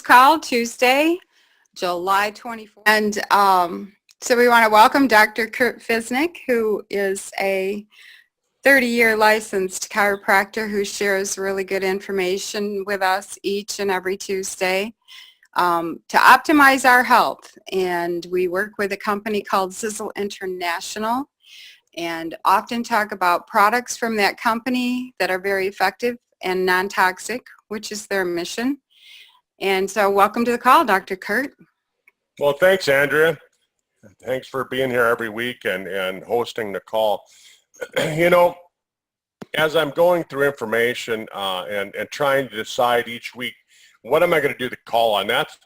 Call Tuesday, July 24th. And so we want to welcome Dr. Kurt Fisnick, who is a 30-year licensed chiropractor who shares really good information with us each and every Tuesday to optimize our health. And we work with a company called Sizzle International and often talk about products from that company that are very effective and non-toxic, which is their mission. And so welcome to the call, Dr. Kurt. Well, thanks, Andrea. Thanks for being here every week and hosting the call. You know, as I'm going through information and trying to decide each week, what am I going to do the call on? That's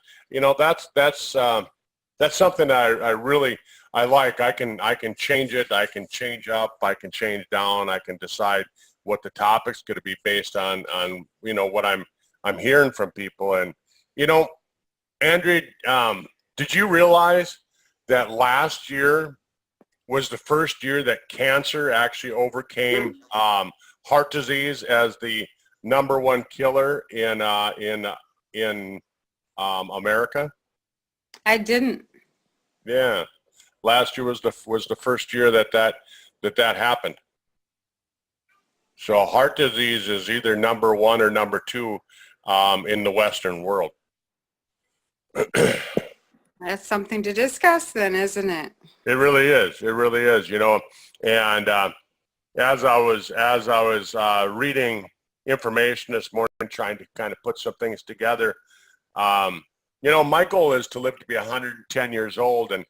something I really like. I can change it. I can change up. I can change down. I can decide what the topic's going to be based on what I'm hearing from people. And Andrea, did you realize that last year was the first year that cancer actually overcame heart disease as the #1 killer in America? I didn't. Yeah, last year was the first year that happened. So heart disease is either #1 or #2 in the Western world. That's something to discuss then, isn't it? It really is. It really is. And as I was reading information this morning, trying to kind of put some things together, my goal is to live to be 110 years old, and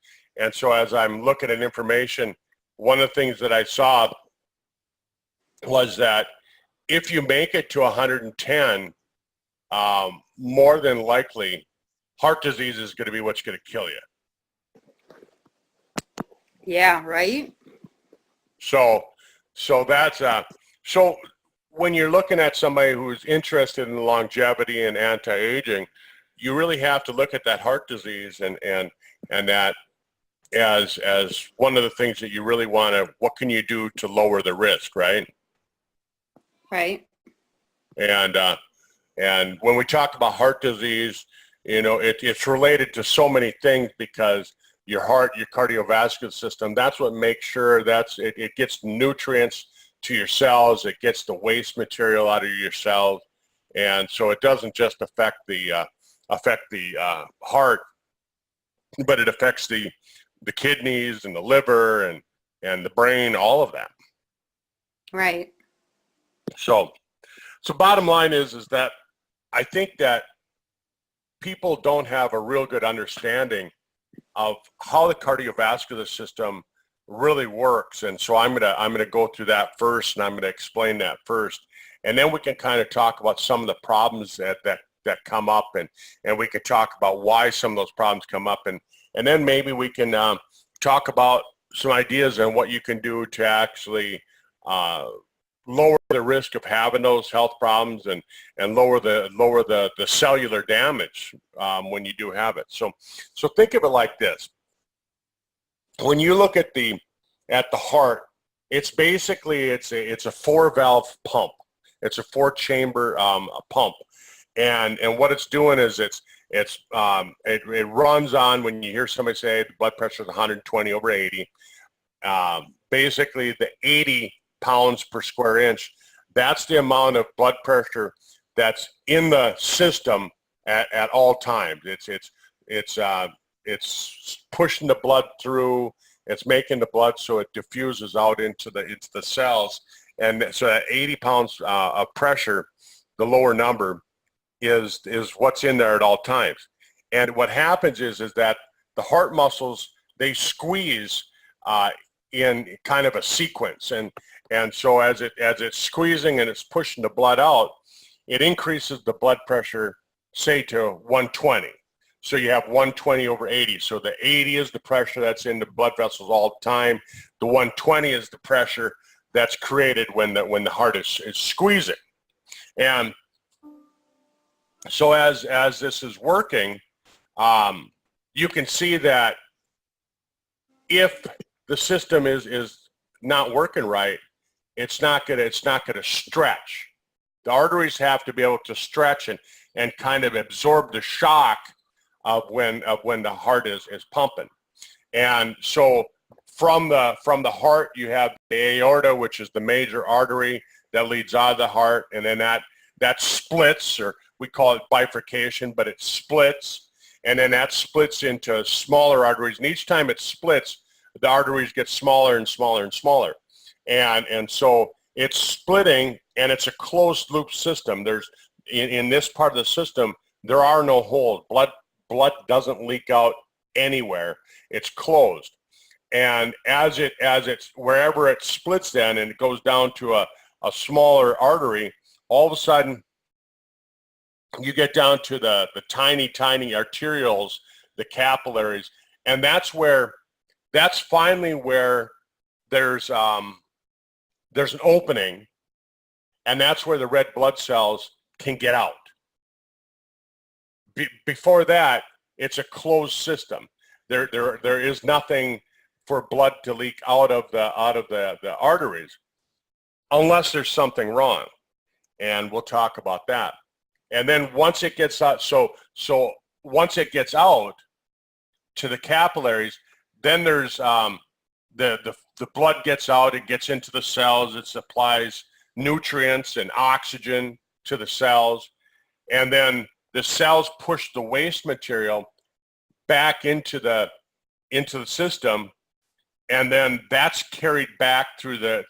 so as I'm looking at information, one of the things that I saw was that if you make it to 110, more than likely, heart disease is going to be what's going to kill you. Yeah, right? So that's so when you're looking at somebody who's interested in longevity and anti-aging, you really have to look at that heart disease and that as one of the things that you really want to, what can you do to lower the risk, right? Right. And when we talk about heart disease, it's related to so many things because your heart, your cardiovascular system, that's what makes sure it gets nutrients to your cells, it gets the waste material out of your cells, and so it doesn't just affect the heart, but it affects the kidneys and the liver and the brain, all of that. Right. So bottom line is that I think that people don't have a real good understanding of how the cardiovascular system really works, and so I'm gonna go through that first, and I'm gonna explain that first, and then we can kind of talk about some of the problems that come up, and we can talk about why some of those problems come up, and then maybe we can talk about some ideas on what you can do to actually lower the risk of having those health problems and lower the cellular damage when you do have it. So think of it like this. When you look at the heart, it's basically it's a 4-valve pump. It's a 4-chamber pump, and what it's doing is it runs on when you hear somebody say the blood pressure is 120/80. Basically, the 80 pounds per square inch, that's the amount of blood pressure that's in the system at all times. It's pushing the blood through, it's making the blood so it diffuses out into the cells, and so at 80 pounds of pressure, the lower number is what's in there at all times. And what happens is that the heart muscles, they squeeze in kind of a sequence, and so as it's squeezing and it's pushing the blood out, it increases the blood pressure, say, to 120. So you have 120/80. So the 80 is the pressure that's in the blood vessels all the time. The 120 is the pressure that's created when the heart is squeezing. And so as this is working, you can see that if the system is not working right, it's not gonna stretch. The arteries have to be able to stretch, and and kind of absorb the shock of when the heart is pumping. And so from the heart, you have the aorta, which is the major artery that leads out of the heart, and then that splits, or we call it bifurcation, but it splits, and then that splits into smaller arteries, and each time it splits, the arteries get smaller and smaller and smaller. And so it's splitting, and it's a closed loop system. There's in this part of the system, there are no holes. Blood doesn't leak out anywhere. It's closed. And as it's wherever it splits then and it goes down to a smaller artery, all of a sudden you get down to the tiny arterioles, the capillaries, and that's finally where there's an opening, and that's where the red blood cells can get out. Before that, it's a closed system. There is nothing for blood to leak out of the arteries unless there's something wrong, and we'll talk about that. And then once it gets out, so once it gets out to the capillaries, then there's the blood gets out, it gets into the cells, it supplies nutrients and oxygen to the cells, and then the cells push the waste material back into the system, and then that's carried back through the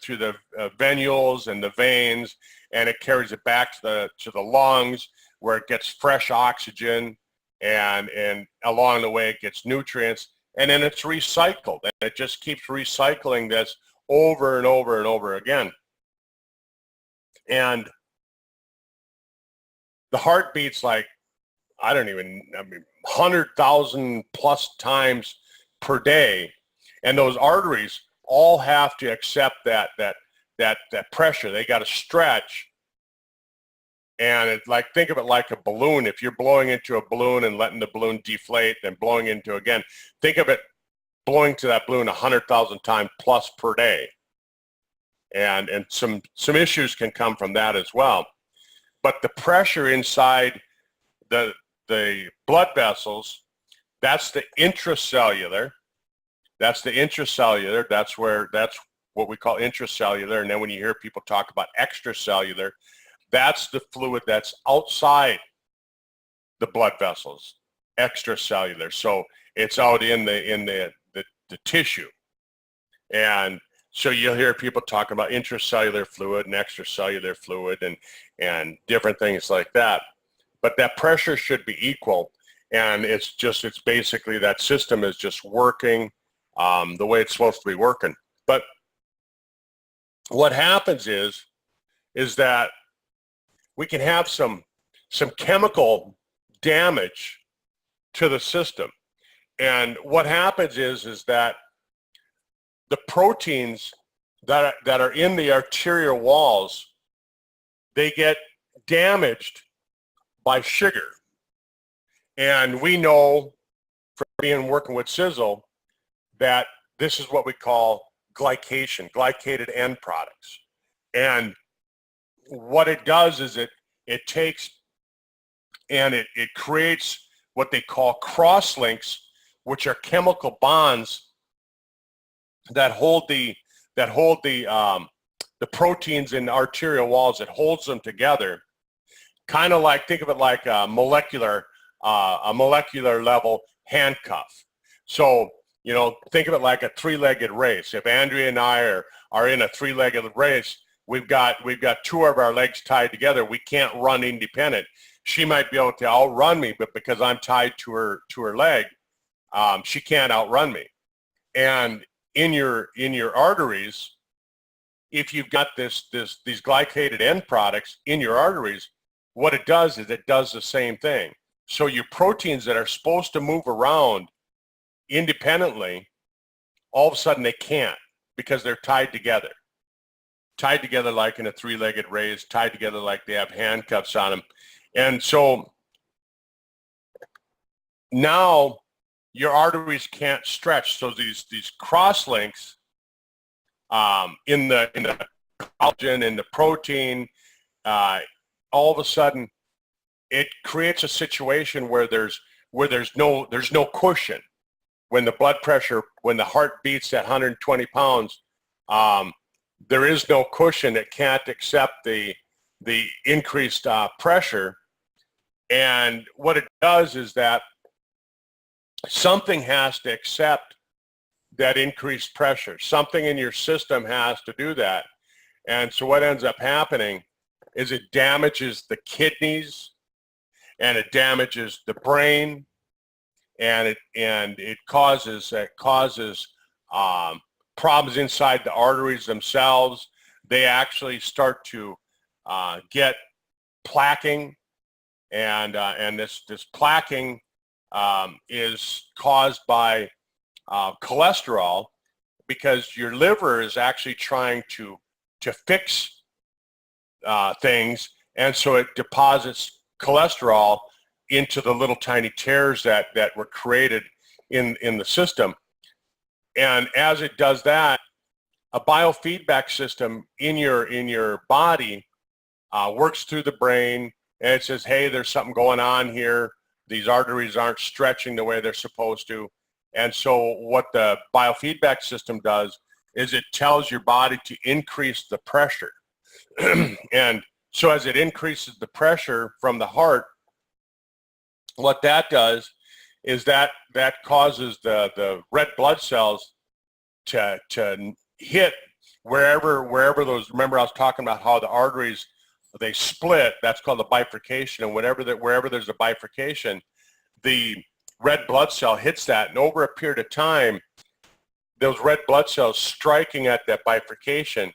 venules and the veins, and it carries it back to the lungs, where it gets fresh oxygen, and along the way it gets nutrients, and then it's recycled, and it just keeps recycling this over and over and over again. And the heart beats like, I mean, 100,000 plus times per day, and those arteries all have to accept that pressure. They got to stretch, and it's like, think of it like a balloon. If you're blowing into a balloon and letting the balloon deflate, then blowing into again, think of it blowing to that balloon 100,000 times plus per day, and some issues can come from that as well. But the pressure inside the blood vessels, that's the intracellular. That's what we call intracellular. And then when you hear people talk about extracellular, that's the fluid that's outside the blood vessels, extracellular. So it's out in the tissue. And so you'll hear people talking about intracellular fluid and extracellular fluid and different things like that. But that pressure should be equal, and it's basically that system is just working the way it's supposed to be working. But what happens is that we can have some chemical damage to the system, and what happens is that the proteins that are in the arterial walls, they get damaged by sugar. And we know from working with Sizzle that this is what we call glycation, glycated end products. And what it does is it takes and it creates what they call cross-links, which are chemical bonds that hold the proteins in the arterial walls. It holds them together, kind of like, think of it like a molecular level handcuff. So, you know, think of it like a three-legged race. If Andrea and I are in a three-legged race, we've got two of our legs tied together. We can't run independent. She might be able to outrun me, but because I'm tied to her leg, she can't outrun me. And in your arteries, if you've got these glycated end products in your arteries, what it does is it does the same thing. So your proteins that are supposed to move around independently, all of a sudden they can't, because they're tied together like in a three-legged race, tied together like they have handcuffs on them. And so now your arteries can't stretch. So these cross links in the collagen, in the protein, all of a sudden it creates a situation where there's no cushion. When the blood pressure, when the heart beats at 120 pounds, there is no cushion. It can't accept the increased pressure. And what it does is that something has to accept that increased pressure. Something in your system has to do that. And so what ends up happening is it damages the kidneys, and it damages the brain, and it causes problems inside the arteries themselves. They actually start to get plaquing, and this plaquing is caused by cholesterol, because your liver is actually trying to fix things, and so it deposits cholesterol into the little tiny tears that were created in the system. And as it does that, a biofeedback system in your body works through the brain, and it says, hey, there's something going on here. These arteries aren't stretching the way they're supposed to. And so what the biofeedback system does is it tells your body to increase the pressure. And so as it increases the pressure from the heart, what that does is that causes the red blood cells to hit wherever those, remember I was talking about how the arteries, they split, that's called the bifurcation, and wherever there's a bifurcation, the red blood cell hits that, and over a period of time, those red blood cells striking at that bifurcation,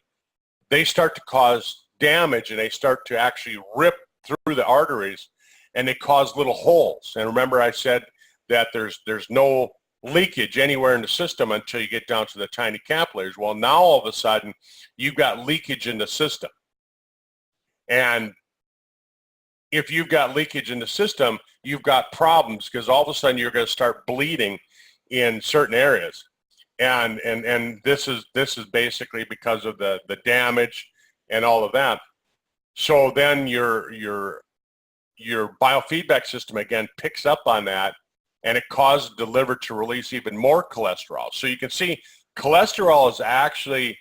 they start to cause damage, and they start to actually rip through the arteries, and they cause little holes. And remember I said that there's no leakage anywhere in the system until you get down to the tiny capillaries. Well, now all of a sudden, you've got leakage in the system. And if you've got leakage in the system, you've got problems, because all of a sudden you're going to start bleeding in certain areas. And this is basically because of the damage and all of that. So then your biofeedback system again picks up on that, and it causes the liver to release even more cholesterol. So you can see cholesterol is actually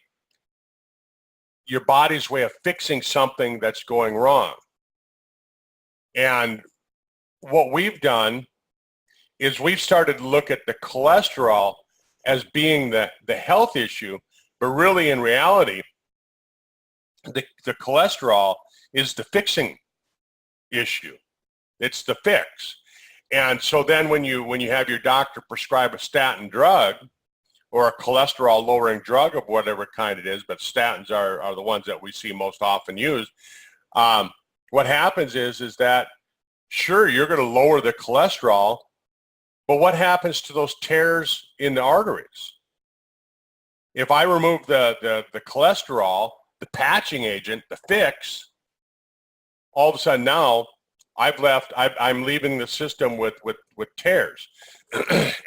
your body's way of fixing something that's going wrong. And what we've done is we've started to look at the cholesterol as being the health issue, but really in reality, the cholesterol is the fixing issue. It's the fix. And so then when you have your doctor prescribe a statin drug or a cholesterol lowering drug of whatever kind it is, but statins are the ones that we see most often used, what happens is that, sure, you're going to lower the cholesterol, but what happens to those tears in the arteries? If I remove the cholesterol, the patching agent, the fix, all of a sudden now I'm leaving the system with tears.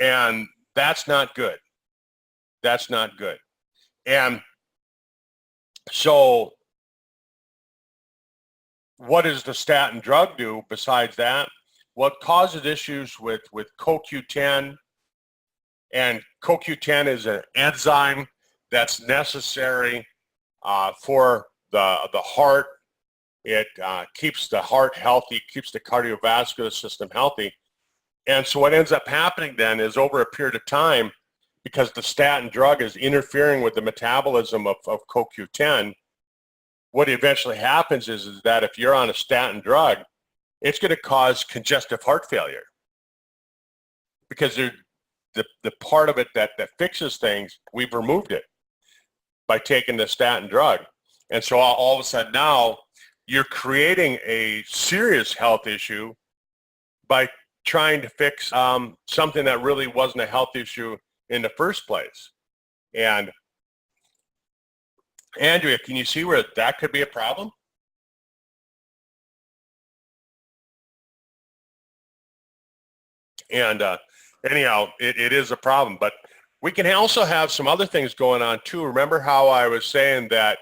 And that's not good. That's not good. And so what does the statin drug do besides that? Well, it causes issues with CoQ10, and CoQ10 is an enzyme that's necessary for the heart. It keeps the heart healthy, keeps the cardiovascular system healthy. And so what ends up happening then is, over a period of time, because the statin drug is interfering with the metabolism of CoQ10, what eventually happens is that if you're on a statin drug, it's going to cause congestive heart failure, because the part of it that fixes things, we've removed it by taking the statin drug. And so all of a sudden now, you're creating a serious health issue by trying to fix something that really wasn't a health issue in the first place. And Andrea, can you see where that could be a problem? And anyhow, it is a problem, but we can also have some other things going on too. Remember how I was saying that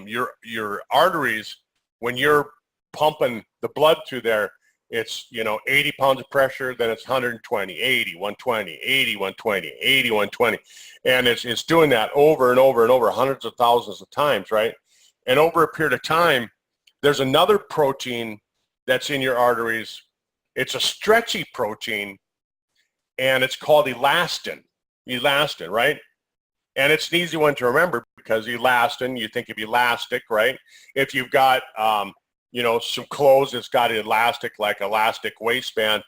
your arteries, when you're pumping the blood through there, it's, 80 pounds of pressure, then it's 120, 80, 120, 80, 120, 80, 120. And it's doing that over and over and over, hundreds of thousands of times, right? And over a period of time, there's another protein that's in your arteries. It's a stretchy protein, and it's called elastin. Elastin, right? And it's an easy one to remember because elastin, you think of elastic, right? If you've got, some clothes that's got elastic, like elastic waistband,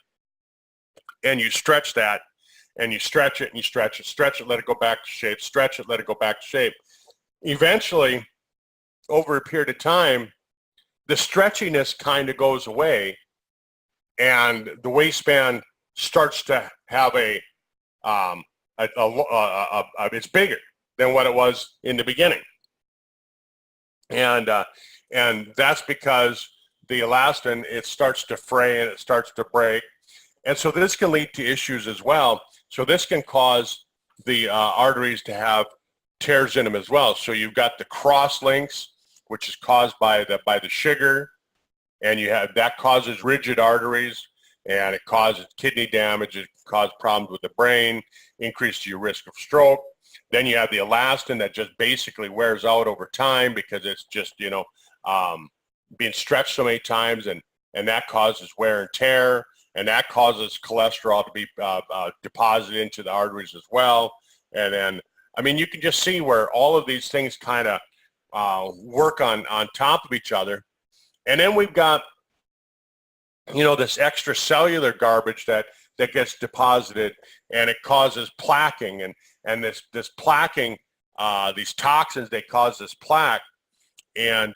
and you stretch that, and you stretch it, and you stretch it, let it go back to shape, stretch it, let it go back to shape. Eventually, over a period of time, the stretchiness kind of goes away, and the waistband starts to have it's bigger than what it was in the beginning. And that's because the elastin, it starts to fray and it starts to break. And so this can lead to issues as well. So this can cause the arteries to have tears in them as well. So you've got the cross links, which is caused by the sugar, and that causes rigid arteries, and it causes kidney damage, it causes problems with the brain, increase your risk of stroke. Then you have the elastin that just basically wears out over time because it's just, being stretched so many times, and that causes wear and tear, and that causes cholesterol to be deposited into the arteries as well. And then, you can just see where all of these things kind of work on top of each other. And then we've got, this extracellular garbage that gets deposited, and it causes plaquing, and this plaquing, these toxins, they cause this plaque, and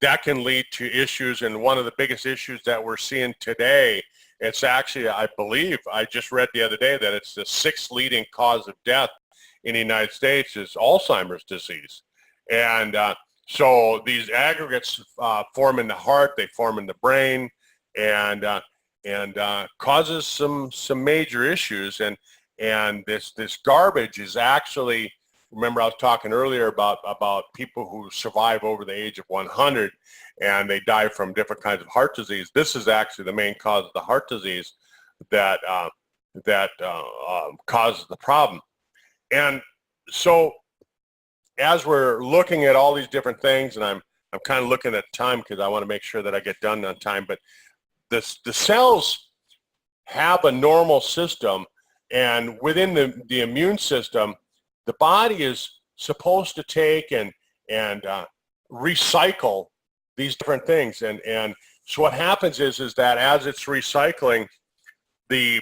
that can lead to issues. And one of the biggest issues that we're seeing today, it's actually, I believe, I just read the other day that it's the 6th leading cause of death in the United States is Alzheimer's disease. And so these aggregates form in the heart, they form in the brain, and causes some major issues. And this garbage is actually, remember I was talking earlier about people who survive over the age of 100 and they die from different kinds of heart disease. This is actually the main cause of the heart disease that causes the problem. And so as we're looking at all these different things, and I'm kind of looking at time because I want to make sure that I get done on time, but the cells have a normal system, and within the immune system, the body is supposed to take and recycle these different things. And so what happens is that as it's recycling, the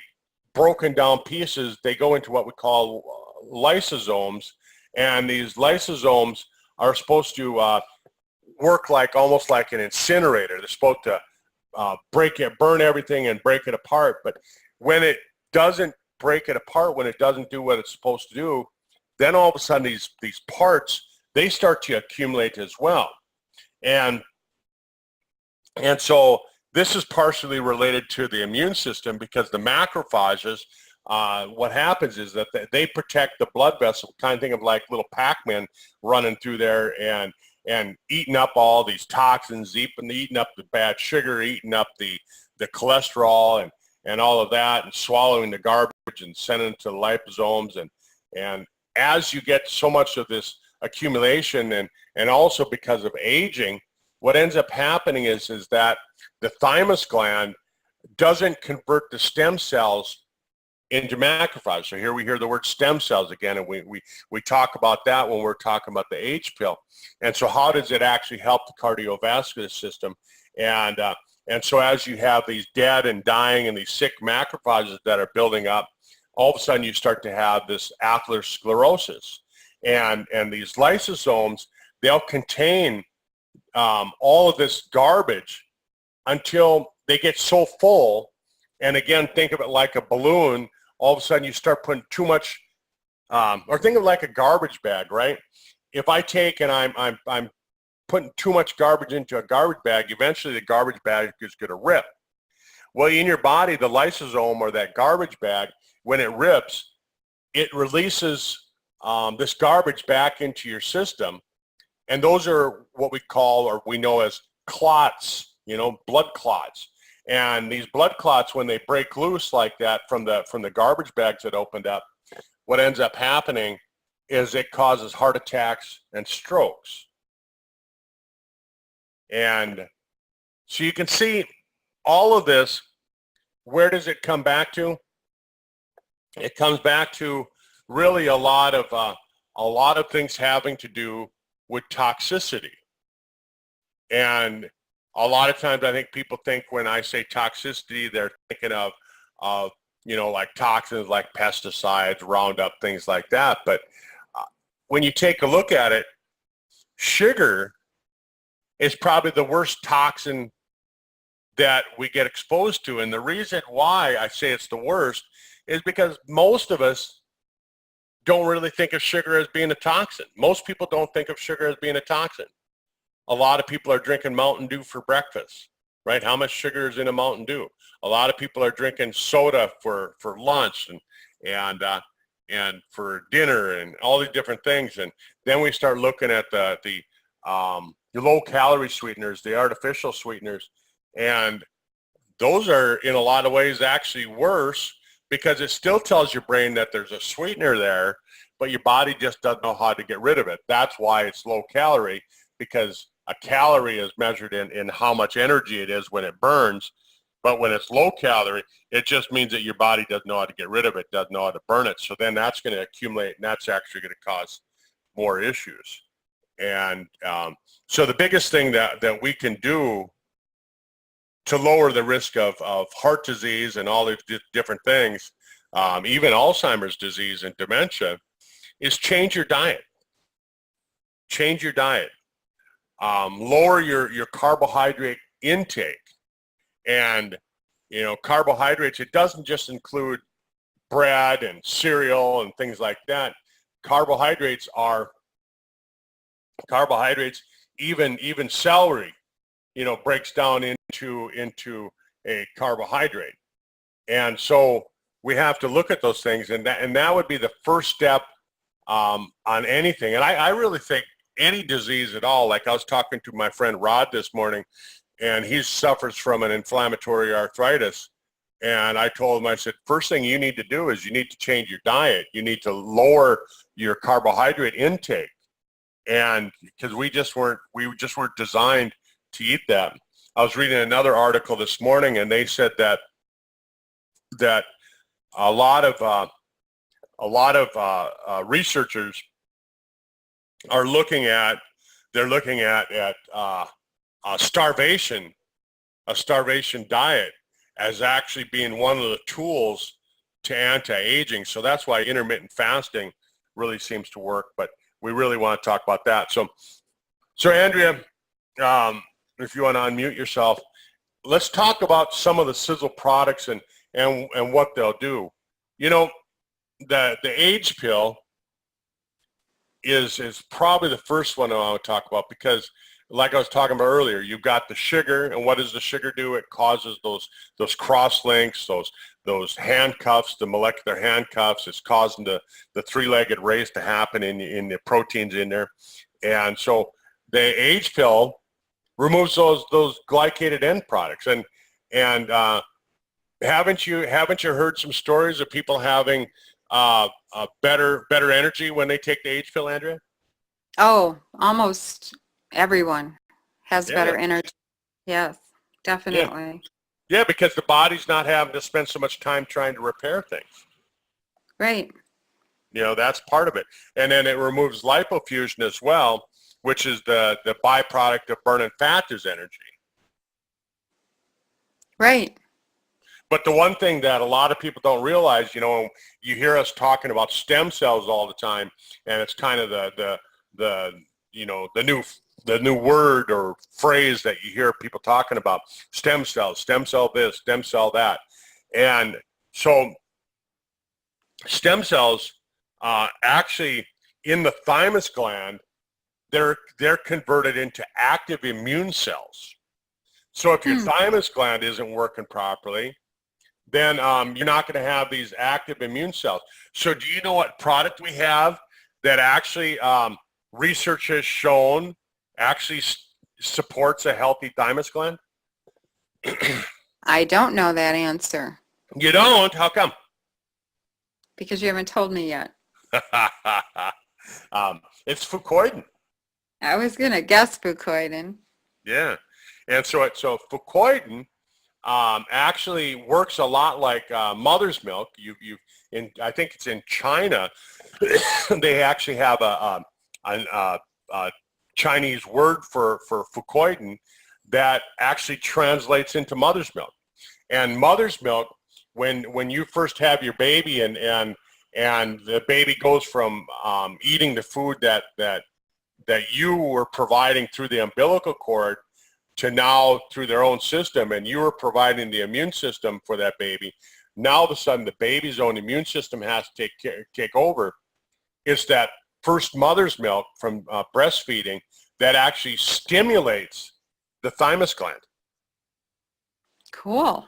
broken down pieces, they go into what we call lysosomes, and these lysosomes are supposed to work almost like an incinerator. They're supposed to burn everything and break it apart. But when it doesn't break it apart, when it doesn't do what it's supposed to do, then all of a sudden these parts, they start to accumulate as well. And so this is partially related to the immune system, because the macrophages, what happens is that they protect the blood vessel, kind of think of like little Pac-Man running through there and eating up all these toxins, eating up the bad sugar, eating up the cholesterol and all of that, and swallowing the garbage and sending it to the liposomes. And as you get so much of this accumulation, and also because of aging, what ends up happening is that the thymus gland doesn't convert the stem cells into macrophages. So here we hear the word stem cells again, and we talk about that when we're talking about the H pill. And so how does it actually help the cardiovascular system? And so as you have these dead and dying and these sick macrophages that are building up, all of a sudden you start to have this atherosclerosis. And these lysosomes, they'll contain all of this garbage until they get so full. And again, think of it like a balloon. All of a sudden you start putting too much, or think of it like a garbage bag, right? If I take and I'm putting too much garbage into a garbage bag, eventually the garbage bag is going to rip. Well, in your body, the lysosome, or that garbage bag, when it rips, it releases this garbage back into your system. And those are what we call, or we know as clots blood clots. And these blood clots, when they break loose like that from the garbage bags that opened up, what ends up happening is it causes heart attacks and strokes. And so you can see all of this. Where does it come back to? It comes back to really a lot of things having to do with toxicity. And a lot of times I think people think when I say toxicity, they're thinking of like toxins like pesticides, Roundup, things like that. But when you take a look at it, sugar is probably the worst toxin that we get exposed to. And the reason why I say it's the worst is because most of us don't really think of sugar as being a toxin. Most people don't think of sugar as being a toxin. A lot of people are drinking Mountain Dew for breakfast, right? How much sugar is in a Mountain Dew? A lot of people are drinking soda for lunch and for dinner and all these different things. And then we start looking at the low-calorie sweeteners, the artificial sweeteners, and those are in a lot of ways actually worse because it still tells your brain that there's a sweetener there, but your body just doesn't know how to get rid of it. That's why it's low-calorie, because a calorie is measured in how much energy it is when it burns, but when it's low-calorie, it just means that your body doesn't know how to get rid of it, doesn't know how to burn it. So then that's going to accumulate, and that's actually going to cause more issues. And so the biggest thing that we can do to lower the risk of heart disease and all these different things, even Alzheimer's disease and dementia, is change your diet. Change your diet. Lower your carbohydrate intake. And, carbohydrates, it doesn't just include bread and cereal and things like that. Carbohydrates, even celery, breaks down into a carbohydrate. And so we have to look at those things, and that would be the first step on anything. And I really think any disease at all, like I was talking to my friend Rod this morning, and he suffers from an inflammatory arthritis. And I told him, I said, first thing you need to do is you need to change your diet. You need to lower your carbohydrate intake. And because we just weren't designed to eat that. I was reading another article this morning, and they said that a lot of researchers are looking at a starvation diet as actually being one of the tools to anti-aging. So that's why intermittent fasting really seems to work. But we really want to talk about that. So Andrea, if you want to unmute yourself, let's talk about some of the Sizzle products and what they'll do. The age pill is probably the first one I want to talk about because, like I was talking about earlier, you've got the sugar, and what does the sugar do? It causes those cross links, those handcuffs, the molecular handcuffs. It's causing the three-legged race to happen in the proteins in there. And so the age pill removes those glycated end products. And haven't you heard some stories of people having better energy when they take the age pill, Andrea? Oh, almost everyone has better energy. Yes, definitely. Yeah, because the body's not having to spend so much time trying to repair things. Right. That's part of it. And then it removes lipofuscin as well, which is the byproduct of burning fat as energy. Right. But the one thing that a lot of people don't realize, you hear us talking about stem cells all the time, and it's kind of the new word or phrase that you hear people talking about: stem cells, stem cell this, stem cell that. And so stem cells actually in the thymus gland, they're converted into active immune cells. So if your thymus gland isn't working properly, then you're not going to have these active immune cells. So do you know what product we have that actually research has shown actually supports a healthy thymus gland? I don't know that answer You don't? How come? because you haven't told me yet. It's fucoidan. I was going to guess fucoidan. Yeah. And so fucoidan actually works a lot like mother's milk. I think it's in China. They actually have a Chinese word for fucoidan that actually translates into mother's milk. And mother's milk, when you first have your baby and the baby goes from eating the food that you were providing through the umbilical cord to now through their own system, and you were providing the immune system for that baby. Now all of a sudden the baby's own immune system has to take over. It's that first mother's milk from breastfeeding that actually stimulates the thymus gland. Cool.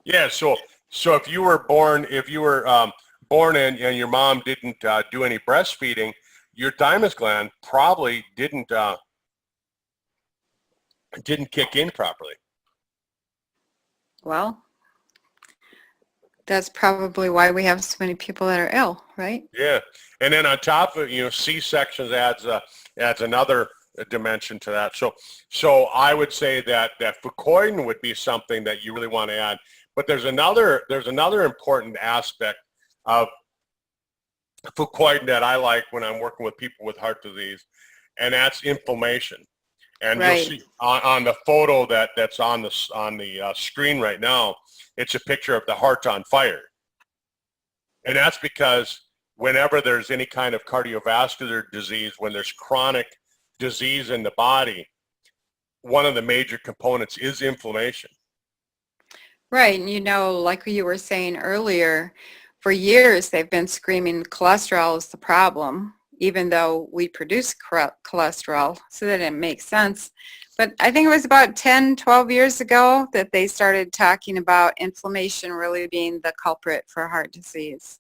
Yeah, so if you were born and your mom didn't do any breastfeeding, your thymus gland probably didn't kick in properly. Well, that's probably why we have so many people that are ill, right? Yeah, and then on top of it, C-sections adds another dimension to that. So I would say that fucoidan would be something that you really want to add. But there's another important aspect of fucoidan that I like when I'm working with people with heart disease, and that's inflammation. And Right. You'll see on the photo that's on the screen right now, it's a picture of the heart on fire. And that's because whenever there's any kind of cardiovascular disease, when there's chronic disease in the body, one of the major components is inflammation. Right. And like you were saying earlier, for years they've been screaming cholesterol is the problem, even though we produce cholesterol, so that it makes sense. But I think it was about 10, 12 years ago that they started talking about inflammation really being the culprit for heart disease.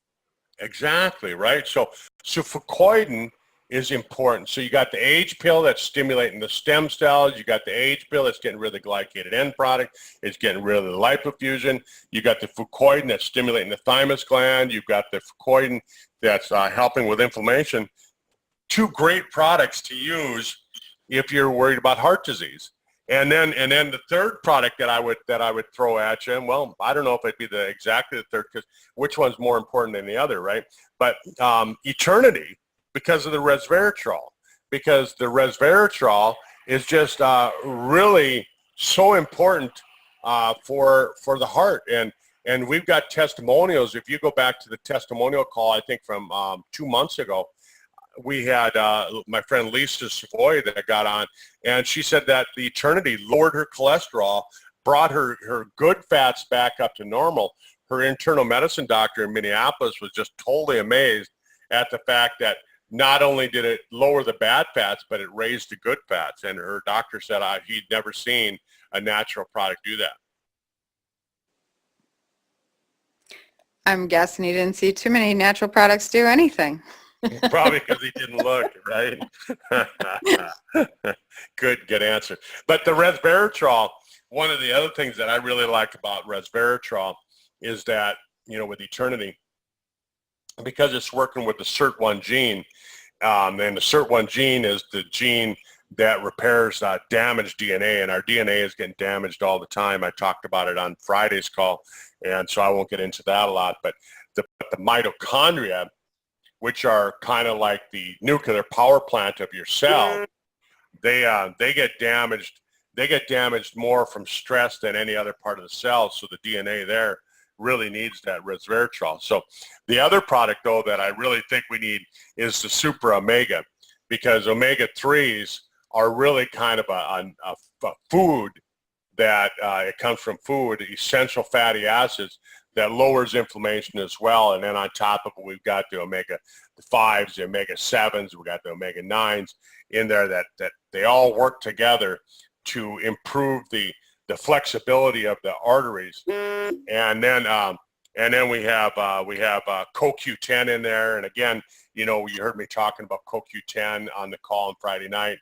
Exactly, right? So fucoidan is important. So you got the age pill that's stimulating the stem cells. You got the age pill that's getting rid of the glycated end product. It's getting rid of the lipofuscin. You got the fucoidan that's stimulating the thymus gland. You've got the fucoidan that's helping with inflammation. Two great products to use if you're worried about heart disease. And then the third product that I would throw at you, and well, I don't know if it'd be exactly the third, because which one's more important than the other, right? But Eternity, because of the resveratrol, because the resveratrol is just really so important for the heart. And we've got testimonials. If you go back to the testimonial call, I think from 2 months ago, we had my friend Lisa Savoy that got on, and she said that the Eternity lowered her cholesterol, brought her good fats back up to normal. Her internal medicine doctor in Minneapolis was just totally amazed at the fact that not only did it lower the bad fats, but it raised the good fats. And her doctor said he'd never seen a natural product do that. I'm guessing you didn't see too many natural products do anything. Probably because he didn't look, right? Good answer. But the resveratrol, one of the other things that I really like about resveratrol is that, with Eternity, because it's working with the SIRT1 gene, and the SIRT1 gene is the gene that repairs damaged DNA, and our DNA is getting damaged all the time. I talked about it on Friday's call, and so I won't get into that a lot. But the mitochondria, which are kind of like the nuclear power plant of your cell, they get damaged. They get damaged more from stress than any other part of the cell. So the DNA there really needs that resveratrol. So the other product, though, that I really think we need is the super omega, because omega-3s are really kind of a food that it comes from food, essential fatty acids that lowers inflammation as well. And then on top of it, we've got the omega-5s, the omega-7s, we've got the omega-9s in there that they all work together to improve the flexibility of the arteries. And then we have CoQ10 in there. And again, you heard me talking about CoQ10 on the call on Friday night,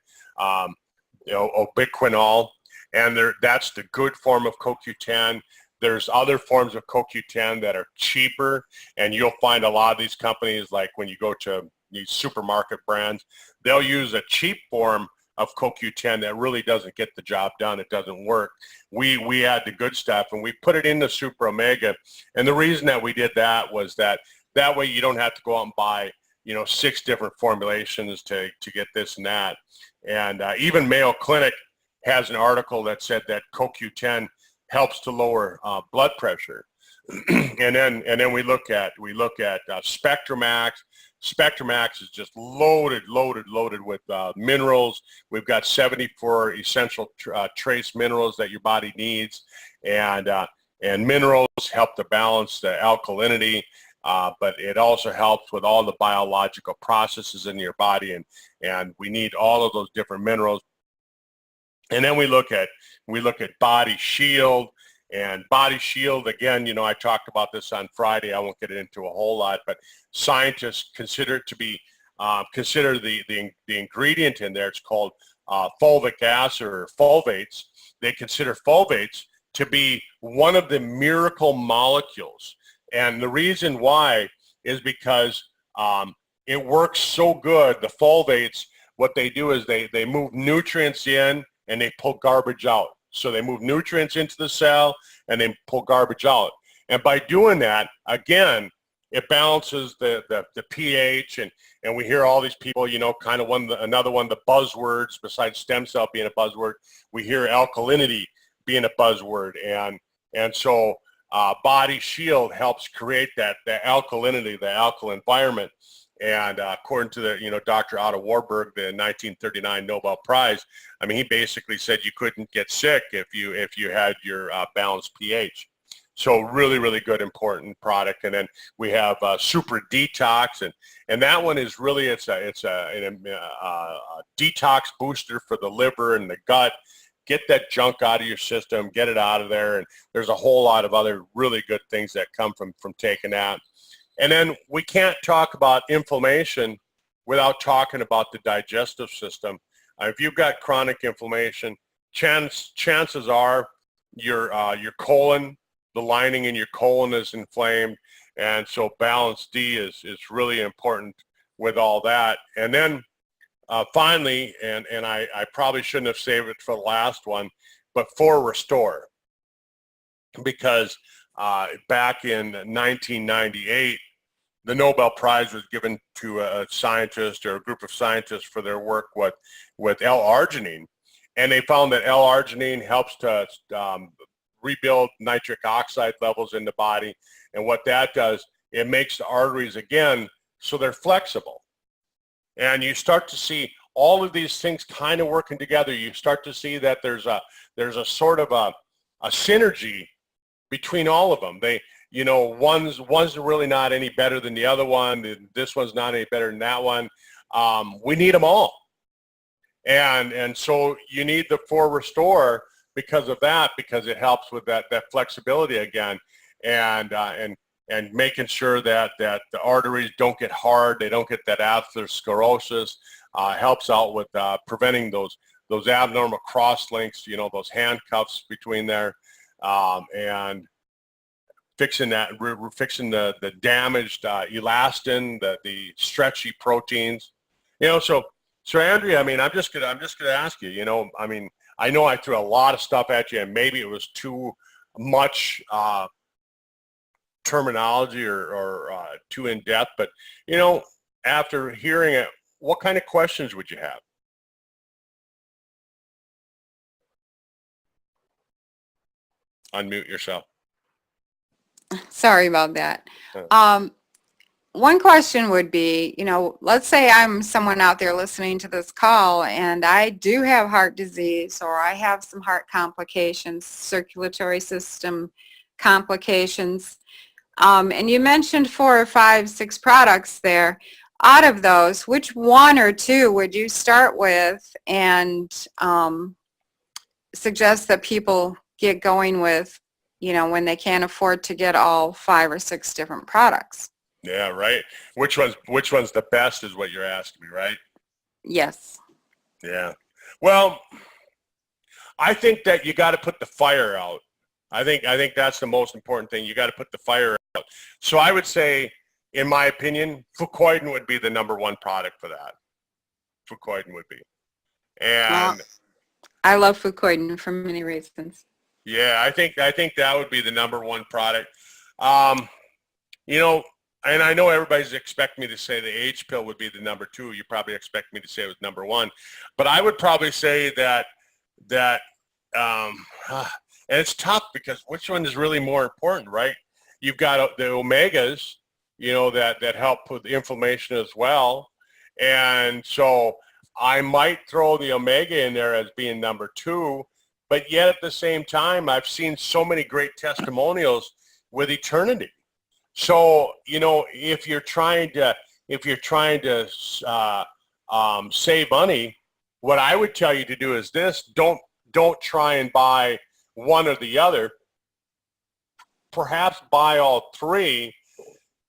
ubiquinol. and that's the good form of CoQ10. There's other forms of CoQ10 that are cheaper, and you'll find a lot of these companies, like when you go to these supermarket brands, they'll use a cheap form of CoQ10 that really doesn't get the job done. It doesn't work. We had the good stuff, and we put it in the Super Omega, and the reason that we did that was that way you don't have to go out and buy 6 different formulations to get this and that. And even Mayo Clinic has an article that said that CoQ10 helps to lower blood pressure. and then we look at Spectramax. Spectramax is just loaded with minerals. We've got 74 essential trace minerals that your body needs, and minerals help to balance the alkalinity, but it also helps with all the biological processes in your body, and we need all of those different minerals. And then we look at Body Shield. And Body Shield, again, I talked about this on Friday. I won't get into a whole lot, but scientists consider it to be, consider the ingredient in there. It's called fulvic acid, or fulvates. They consider fulvates to be one of the miracle molecules. And the reason why is because it works so good. The fulvates, what they do is they move nutrients in and they pull garbage out. So they move nutrients into the cell and they pull garbage out. And by doing that, again, it balances the pH, and we hear all these people, kind of another one of the buzzwords besides stem cell being a buzzword, we hear alkalinity being a buzzword. And so Body Shield helps create the alkalinity, the alkaline environment. And according to the, Dr. Otto Warburg, the 1939 Nobel Prize, I mean, he basically said you couldn't get sick if you had your balanced pH. So really, really good, important product. And then we have Super Detox, and that one is really, it's a detox booster for the liver and the gut. Get that junk out of your system, get it out of there. And there's a whole lot of other really good things that come from taking that. And then we can't talk about inflammation without talking about the digestive system. If you've got chronic inflammation, chances are your colon, the lining in your colon is inflamed, and so Balance D is really important with all that. And then finally, and I probably shouldn't have saved it for the last one, but for Restore, because back in 1998, the Nobel Prize was given to a scientist or a group of scientists for their work with L-arginine. And they found that L-arginine helps to rebuild nitric oxide levels in the body. And what that does, it makes the arteries, again, so they're flexible. And you start to see all of these things kind of working together. You start to see that there's a sort of a synergy between all of them. One's really not any better than the other one. This one's not any better than that one. We need them all. And so you need the For Restore because of that, because it helps with that flexibility again, and making sure that the arteries don't get hard, they don't get that atherosclerosis. Helps out with preventing those abnormal cross links, those handcuffs between there, and fixing the damaged elastin, the stretchy proteins. So Andrea, I mean, I'm just gonna ask you, I mean, I know I threw a lot of stuff at you, and maybe it was too much terminology or too in depth, but after hearing it, what kind of questions would you have? Unmute yourself. Sorry about that. One question would be, let's say I'm someone out there listening to this call and I do have heart disease, or I have some heart complications, circulatory system complications, and you mentioned 4 or 5, 6 products there. Out of those, which 1 or 2 would you start with and suggest that people get going with, when they can't afford to get all 5 or 6 different products? Yeah, right. Which one's the best is what you're asking me, right? Yes. Yeah. Well, I think that you got to put the fire out. I think that's the most important thing. You got to put the fire out. So I would say, in my opinion, Fucoidan would be the number one product for that. Fucoidan would be. And I love Fucoidan for many reasons. yeah, I think that would be the number one product. You know, and I know everybody's expecting me to say the H pill would be the number two. You probably expect me to say it was number one, but I would probably say that and it's tough because which one is really more important, right? You've got the omegas, you know, that help with inflammation as well, and so I might throw the omega in there as being number two, but yet at the same time, I've seen so many great testimonials with Eternity. So, you know, if you're trying to save money, what I would tell you to do is this: don't try and buy one or the other. Perhaps buy all three,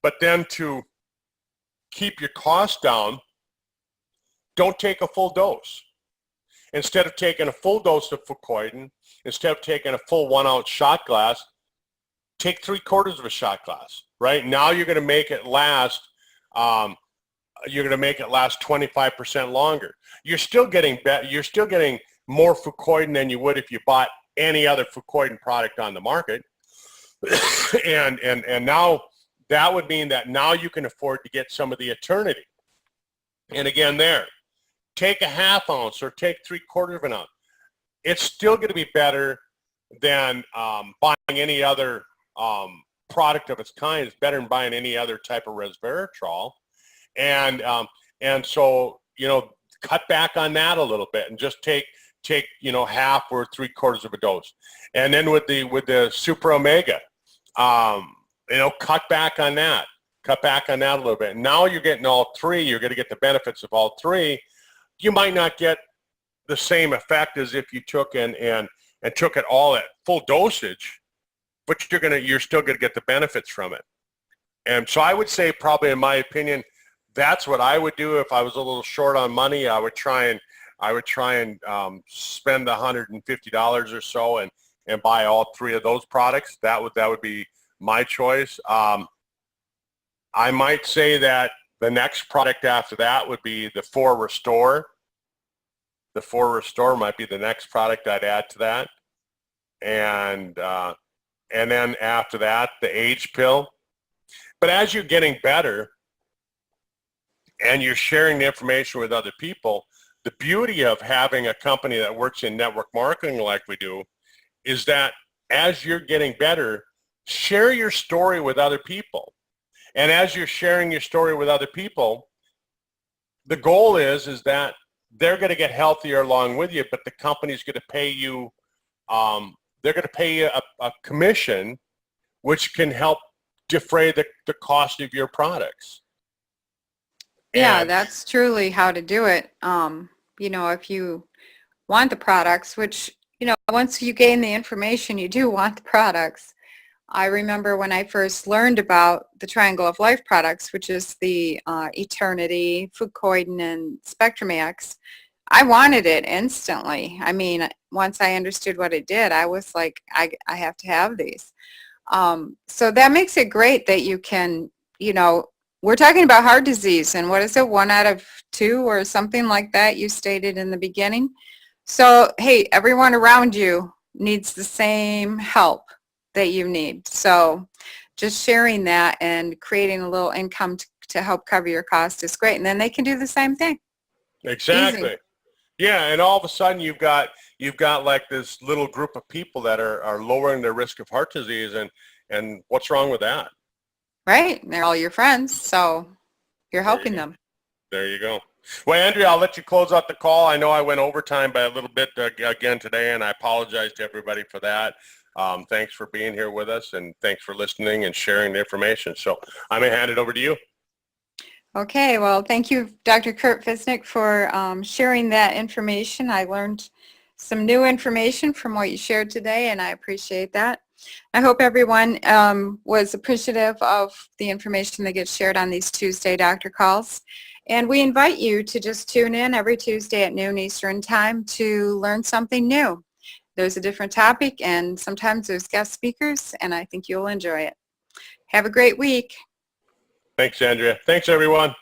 but then to keep your costs down, don't take a full dose. Instead of taking a full dose of Fucoidan, instead of taking a full 1 ounce shot glass, take 3/4 of a shot glass. Right now, you're going to make it last. You're going to make it last 25% longer. You're still getting You're still getting more Fucoidan than you would if you bought any other Fucoidan product on the market. and now that would mean that now you can afford to get some of the Eternity. And again, take a 1/2 ounce or take 3/4 of an ounce. It's still going to be better than buying any other product of its kind. It's better than buying any other type of resveratrol. And so, you know, cut back on that a little bit and just take, you know, 1/2 or 3/4 of a dose. And then with the Super Omega, you know, cut back on that a little bit. Now you're getting all three. You're going to get the benefits of all three. You might not get the same effect as if you took and took it all at full dosage, but you're still going to get the benefits from it. And so I would say, probably in my opinion, that's what I would do if I was a little short on money. I would try and spend $150 or so and buy all three of those products. That would be my choice. I might say that the next product after that would be the 4 Restore. The 4 Restore might be the next product I'd add to that. And then after that, the Age pill. But as you're getting better and you're sharing the information with other people, the beauty of having a company that works in network marketing like we do is that as you're getting better, share your story with other people. And as you're sharing your story with other people, the goal is that they're going to get healthier along with you, but the company's going to pay you, they're going to pay you a commission, which can help defray the cost of your products. Yeah, that's truly how to do it. You know, if you want the products, which, you know, once you gain the information, you do want the products. I remember when I first learned about the Triangle of Life products, which is the Eternity, Fucoidan, and Spectrum-X, I wanted it instantly. I mean, once I understood what it did, I was like, I have to have these. So that makes it great that you can, you know, we're talking about heart disease, and what is it, 1 out of 2 or something like that you stated in the beginning. So, hey, everyone around you needs the same help that you need. So just sharing that and creating a little income to help cover your cost is great. And then they can do the same thing. Exactly. Easy. Yeah, and all of a sudden you've got like this little group of people that are lowering their risk of heart disease, and what's wrong with that? Right. They're all your friends, so you're helping them. There you go. Well, Andrea, I'll let you close out the call. I know I went overtime by a little bit again today, and I apologize to everybody for that. Thanks for being here with us, and thanks for listening and sharing the information. So I'm going to hand it over to you. Okay, well, thank you, Dr. Kurt Fisnick, for sharing that information. I learned some new information from what you shared today, and I appreciate that. I hope everyone was appreciative of the information that gets shared on these Tuesday doctor calls. And we invite you to just tune in every Tuesday at noon Eastern Time to learn something new. there's a different topic, and sometimes there's guest speakers, and I think you'll enjoy it. Have a great week. Thanks, Andrea. Thanks, everyone.